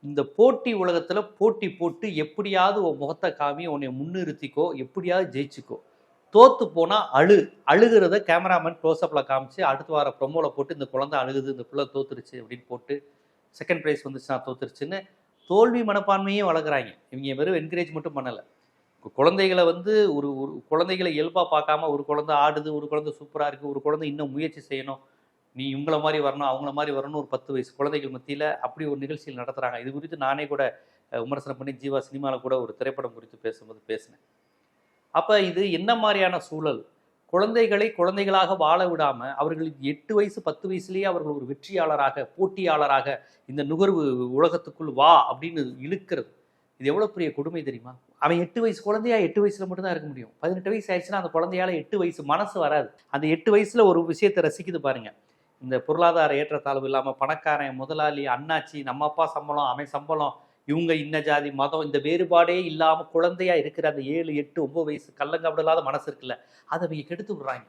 இந்த போட்டி உலகத்துல போட்டி போட்டு எப்படியாவது உன் முகத்தை காமி உன்னை முன்னிறுத்திக்கோ, எப்படியாவது ஜெயிச்சுக்கோ. தோத்து போனா அழுகிறத கேமராமேன் க்ளோஸ்அப்ல காமிச்சு அடுத்த வார ப்ரொமோல போட்டு இந்த குழந்தை அழுகுது, இந்த பிள்ளை தோத்துருச்சு அப்படின்னு போட்டு செகண்ட் பிரைஸ் வந்துச்சுன்னா தோத்துருச்சுன்னு தோல்வி மனப்பான்மையே வளர்க்குறாங்க. இவங்க வெறும் என்கரேஜ் மட்டும் பண்ணலை. குழந்தைகளை வந்து ஒரு ஒரு குழந்தைகளை இயல்பாக பார்க்காம ஒரு குழந்தை ஆடுது, ஒரு குழந்தை சூப்பராக இருக்குது, ஒரு குழந்தை இன்னும் முயற்சி செய்யணும், நீ இவங்கள மாதிரி வரணும் அவங்கள மாதிரி வரணும்னு ஒரு 10 வயசு குழந்தைகள் மத்தியில் அப்படி ஒரு நிகழ்ச்சியில் நடத்துகிறாங்க. இது குறித்து நானே கூட விமர்சனம் பண்ணி ஜீவா சினிமாவில் கூட ஒரு திரைப்படம் குறித்து பேசும்போது பேசினேன். அப்போ இது என்ன மாதிரியான சூழல்? குழந்தைகளை குழந்தைகளாக வாழ விடாமல் அவர்களுக்கு 8 வயசு 10 வயசுலேயே அவர்கள் ஒரு வெற்றியாளராக போட்டியாளராக இந்த நுகர்வு உலகத்துக்குள் வா அப்படின்னு இழுக்கிறது. இது எவ்வளோ பெரிய கொடுமை தெரியுமா? அவன் 8 வயசு குழந்தையா 8 வயசுல மட்டும் தான் இருக்க முடியும். 18 வயசு ஆயிடுச்சுன்னா அந்த குழந்தையால 8 வயசு மனசு வராது. அந்த 8 வயசுல ஒரு விஷயத்தை ரசிக்குது பாருங்க. இந்த பொருளாதார ஏற்றத்தாழ்வு இல்லாமல் பணக்காரன் முதலாளி அண்ணாச்சி நம்ம அப்பா சம்பளம் அவன் சம்பளம் இவங்க இன்ன ஜாதி மதம் இந்த வேறுபாடே இல்லாமல் குழந்தையா இருக்கிற அந்த 7 8 9 வயசு கள்ளங்கபடம் இல்லாத மனசு இருக்குல்ல, அதை அவங்க கெடுத்து விடுறாங்க.